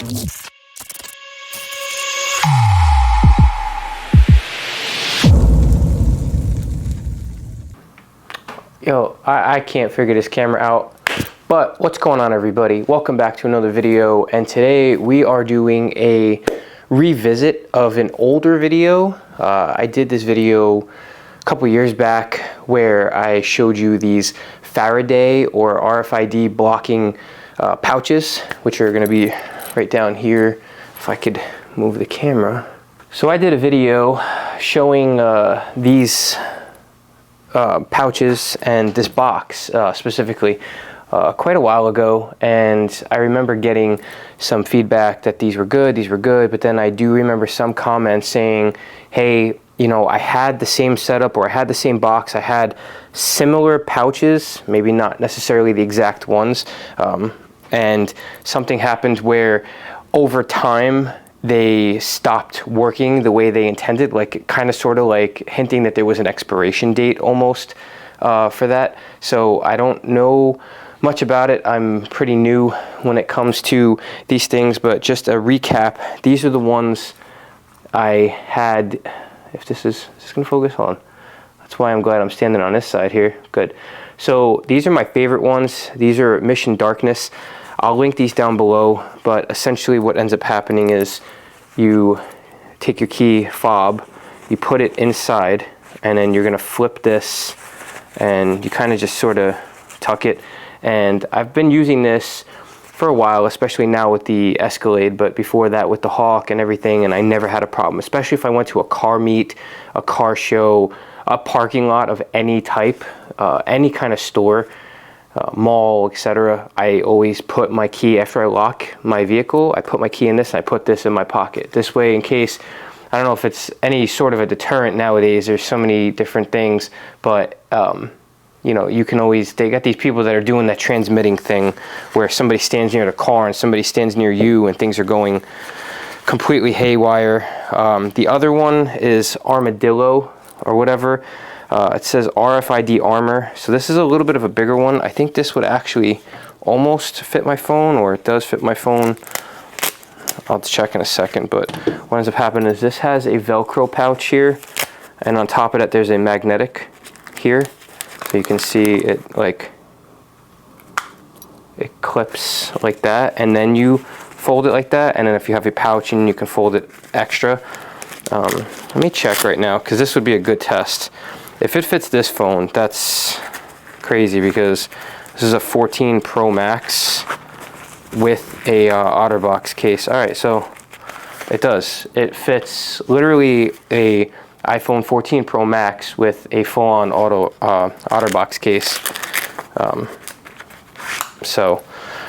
Yo, I can't figure this camera out, but what's going on, everybody? Welcome back to another video, and today we are doing a revisit of an older video. I did this video a couple years back where I showed you these Faraday or RFID blocking pouches, which are going to be right down here. If I could move the camera. So I did a video showing these pouches and this box specifically quite a while ago, and I remember getting some feedback that these were good, but then I do remember some comments saying, hey, you know, I had the same setup, or I had the same box, I had similar pouches, maybe not necessarily the exact ones, and something happened where over time they stopped working the way they intended, like kind of sort of like hinting that there was an expiration date almost for that. So I don't know much about it. I'm pretty new when it comes to these things, but just a recap, these are the ones I had. If this is gonna focus on, that's why I'm glad I'm standing on this side here. Good. So these are my favorite ones. These are Mission Darkness. I'll link these down below, but essentially what ends up happening is you take your key fob, you put it inside, and then you're gonna flip this, and you kind of just sort of tuck it. And I've been using this for a while, especially now with the Escalade, but before that with the Hawk and everything, and I never had a problem, especially if I went to a car meet, a car show, a parking lot of any type, any kind of store, mall, etc. I always put my key, after I lock my vehicle, I put my key in this and I put this in my pocket. This way, in case, I don't know if it's any sort of a deterrent nowadays, there's so many different things, but you know, you can always, they got these people that are doing that transmitting thing where somebody stands near the car and somebody stands near you and things are going completely haywire. The other one is Armadillo or whatever. It says RFID armor, so this is a little bit of a bigger one. I think this would actually almost fit my phone, or it does fit my phone. I'll check in a second, but what ends up happening is this has a Velcro pouch here, and on top of that there's a magnetic here, so you can see it, like, it clips like that, and then you fold it like that, and then if you have a pouch, and you can fold it extra. Let me check right now, because this would be a good test. If it fits this phone, that's crazy, because this is a 14 Pro Max with a OtterBox case. All right, so it does. It fits literally a iPhone 14 Pro Max with a full-on OtterBox case. So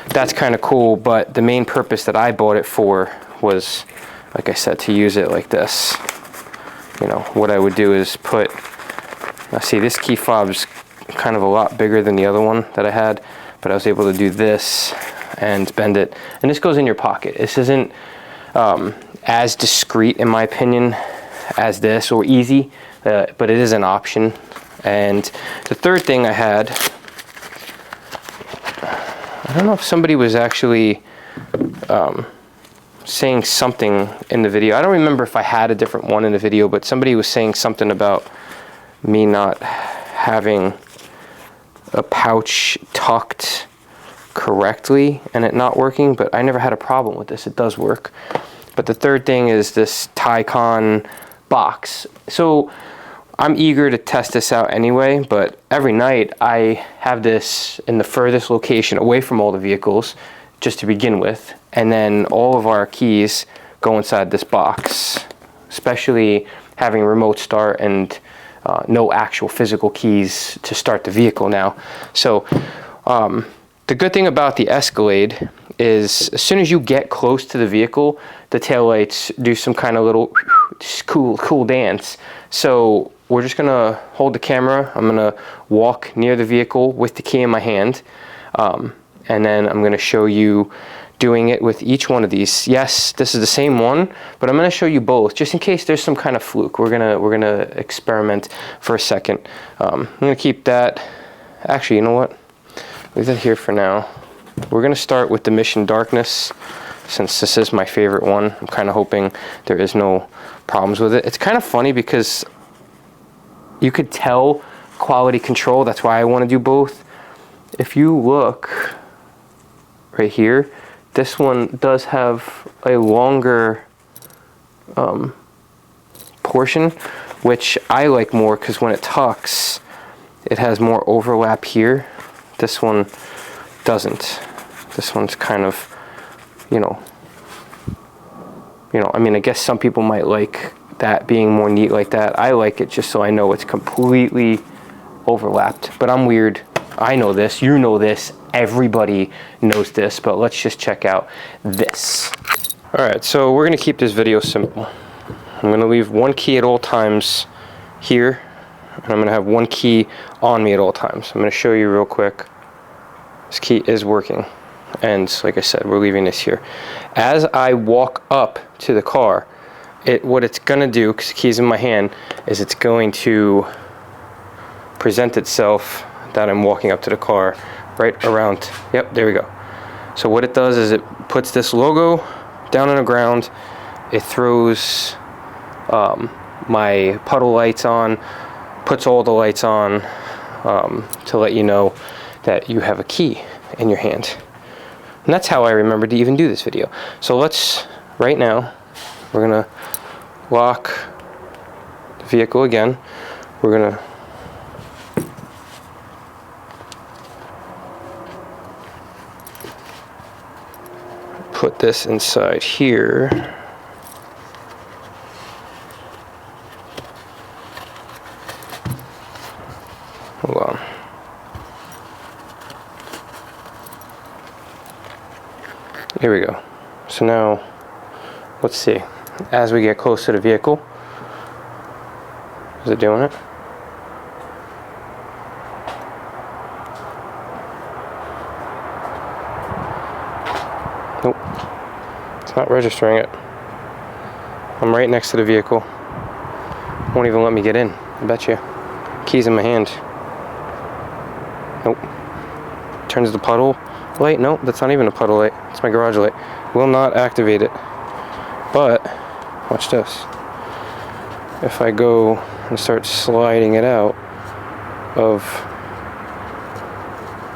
that's kind of cool, but the main purpose that I bought it for was, like I said, to use it like this. You know, what I would do is put, now see, this key fob's kind of a lot bigger than the other one that I had, but I was able to do this and bend it, and this goes in your pocket. This isn't as discreet, in my opinion, as this, or easy, but it is an option. And the third thing I had, I don't know if somebody was actually saying something in the video. I don't remember if I had a different one in the video, but somebody was saying something about me not having a pouch tucked correctly and it not working, but I never had a problem with this. It does work. But the third thing is this Taycan box. So I'm eager to test this out anyway, but every night I have this in the furthest location away from all the vehicles, just to begin with, and then all of our keys go inside this box, especially having remote start and no actual physical keys to start the vehicle now. So the good thing about the Escalade is as soon as you get close to the vehicle, the taillights do some kind of little cool dance. So we're just gonna hold the camera. I'm gonna walk near the vehicle with the key in my hand, and then I'm gonna show you doing it with each one of these. Yes, this is the same one, but I'm gonna show you both just in case there's some kind of fluke. We're gonna experiment for a second. I'm gonna keep that. Actually, you know what? Leave that here for now. We're gonna start with the Mission Darkness. since this is my favorite one. I'm kind of hoping there is no problems with it. It's kind of funny because you could tell quality control. That's why I want to do both. If you look right here, this one does have a longer portion, which I like more because when it tucks, it has more overlap here. This one doesn't. This one's kind of, I mean, I guess some people might like that being more neat like that. I like it just so I know it's completely overlapped. But I'm weird. I know this. You know this. Everybody knows this. But let's just check out this. All right, so we're going to keep this video simple. I'm going to leave one key at all times here. And I'm going to have one key on me at all times. I'm going to show you real quick. This key is working. And like I said, we're leaving this here. As I walk up to the car, what it's going to do, because the key's in my hand, is it's going to present itself that I'm walking up to the car right around. Yep, there we go. So what it does is it puts this logo down on the ground. It throws my puddle lights on, puts all the lights on to let you know that you have a key in your hand. And that's how I remember to even do this video. So right now, we're gonna lock the vehicle again. We're gonna put this inside here. Hold on. Here we go. So now, let's see. As we get close to the vehicle, is it doing it? Nope. It's not registering it. I'm right next to the vehicle. Won't even let me get in, I bet you. Keys in my hand. Nope. Turns the puddle light. Nope, that's not even a puddle light. It's my garage light. Will not activate it. But, watch this. If I go and start sliding it out of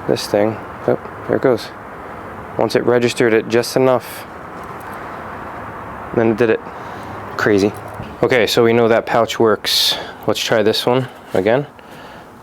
this thing, oh, there it goes. Once it registered it just enough, then it did it. Crazy. Okay, so we know that pouch works. Let's try this one again.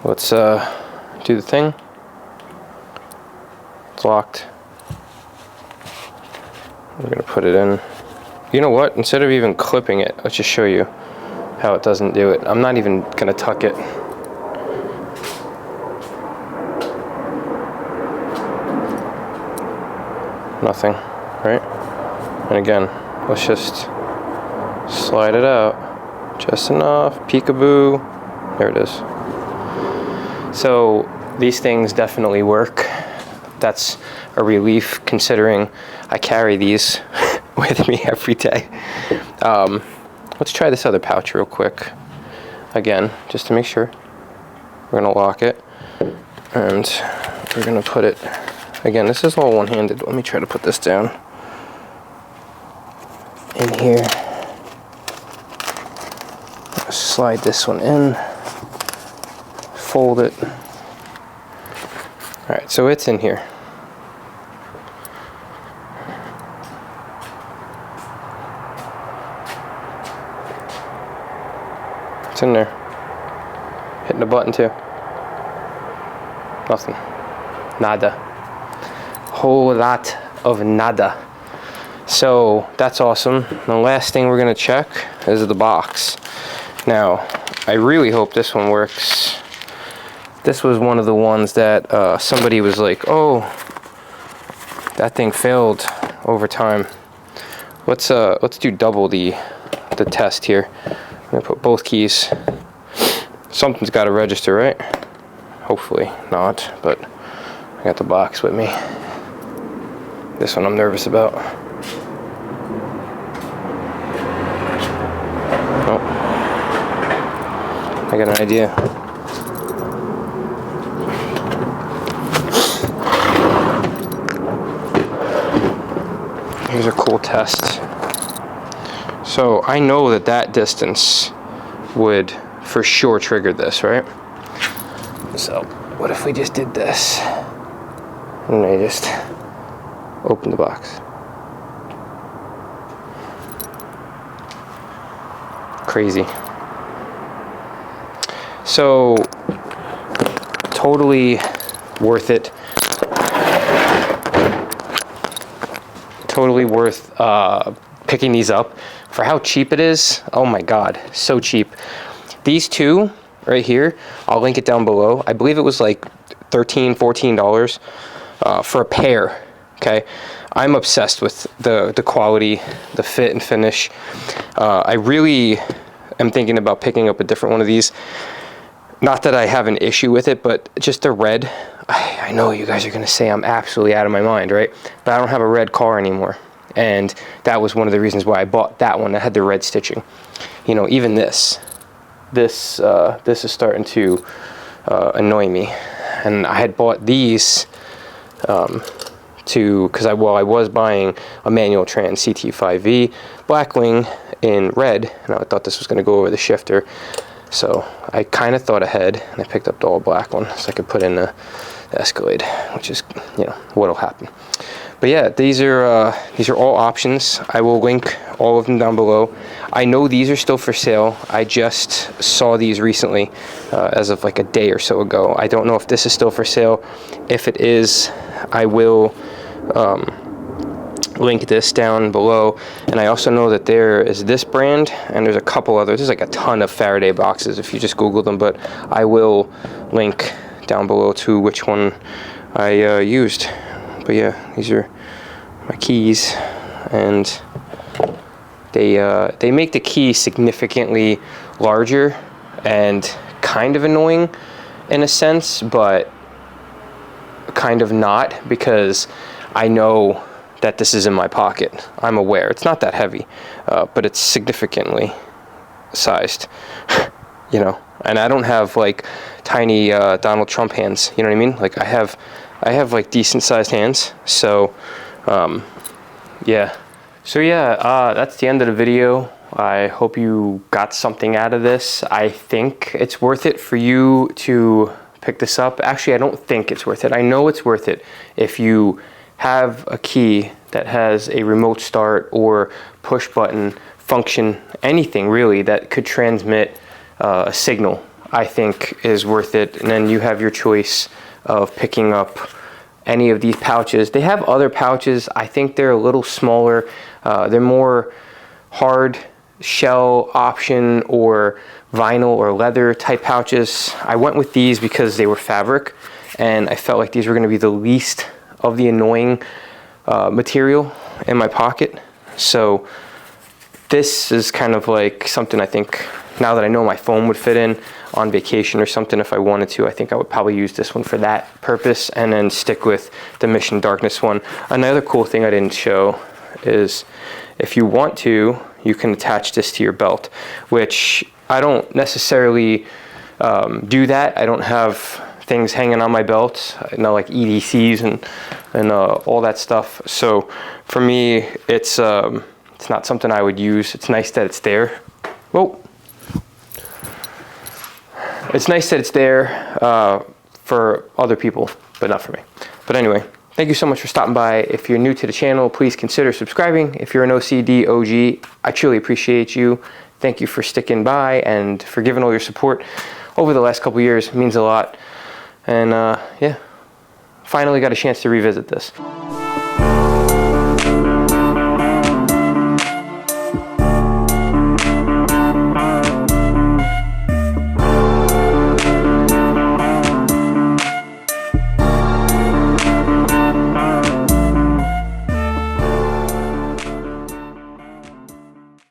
Let's do the thing. It's locked. We're gonna put it in. You know what? Instead of even clipping it, let's just show you how it doesn't do it. I'm not even gonna tuck it. Nothing, right? And again, let's just slide it out just enough. Peekaboo. There it is. So these things definitely work. That's a relief considering I carry these with me every day. Let's try this other pouch real quick. Again, just to make sure. We're gonna lock it and we're gonna put it, again, this is all one-handed. Let me try to put this down in here. Slide this one in, fold it. All right, so it's in here. It's in there. Hitting the button too. Nothing. Nada. Whole lot of nada. So that's awesome. The last thing we're gonna check is the box. Now, I really hope this one works. This was one of the ones that somebody was like, oh, that thing failed over time. Let's do double the test here. I'm gonna put both keys. Something's got to register, right? Hopefully not, but I got the box with me. This one I'm nervous about. Oh, I got an idea. Here's a cool test. So I know that that distance would for sure trigger this, right? So what if we just did this? And I just open the box. Crazy. So totally worth it. Totally worth picking these up for how cheap it is. Oh my god, so cheap. These two right here, I'll link it down below. I believe it was like $13-14 for a pair. Okay, I'm obsessed with the quality, the fit and finish. I really am thinking about picking up a different one of these. Not that I have an issue with it, but just the red. I know you guys are gonna say I'm absolutely out of my mind, right? But I don't have a red car anymore. And that was one of the reasons why I bought that one that had the red stitching. You know, even this is starting to annoy me. And I had bought these because I was buying a manual trans CT5V Blackwing in red, and I thought this was going to go over the shifter. So I kind of thought ahead, and I picked up the all black one so I could put in the Escalade, which is, you know, what'll happen. But yeah, these are all options. I will link all of them down below. I know these are still for sale. I just saw these recently, as of like a day or so ago. I don't know if this is still for sale. If it is, I will link this down below. And I also know that there is this brand, and there's a couple others. There's like a ton of Faraday boxes if you just Google them, but I will link down below to which one I used. But yeah, these are my keys, and they make the key significantly larger and kind of annoying in a sense, but kind of not, because I know that this is in my pocket. I'm aware it's not that heavy, but it's significantly sized, you know. And I don't have like tiny Donald Trump hands, you know what I mean? Like I have like decent sized hands. So yeah. So yeah, that's the end of the video. I hope you got something out of this. I think it's worth it for you to pick this up. Actually, I don't think it's worth it. I know it's worth it if you have a key that has a remote start or push button function, anything really that could transmit a signal. I think is worth it. And then you have your choice of picking up any of these pouches. They have other pouches. I think they're a little smaller. They're more hard shell option or vinyl or leather type pouches. I went with these because they were fabric, and I felt like these were going to be the least of the annoying material in my pocket. So this is kind of like something I think, now that I know my phone would fit in on vacation or something, if I wanted to, I think I would probably use this one for that purpose, and then stick with the Mission Darkness one. Another cool thing I didn't show is if you want to, you can attach this to your belt, which I don't necessarily do that. I don't have things hanging on my belt, you know, like EDCs and all that stuff. So for me, it's not something I would use. It's nice that it's there. Whoa. It's nice that it's there for other people, but not for me. But anyway, thank you so much for stopping by. If you're new to the channel, please consider subscribing. If you're an OCD OG, I truly appreciate you. Thank you for sticking by and for giving all your support over the last couple years. It means a lot. And yeah, finally got a chance to revisit this.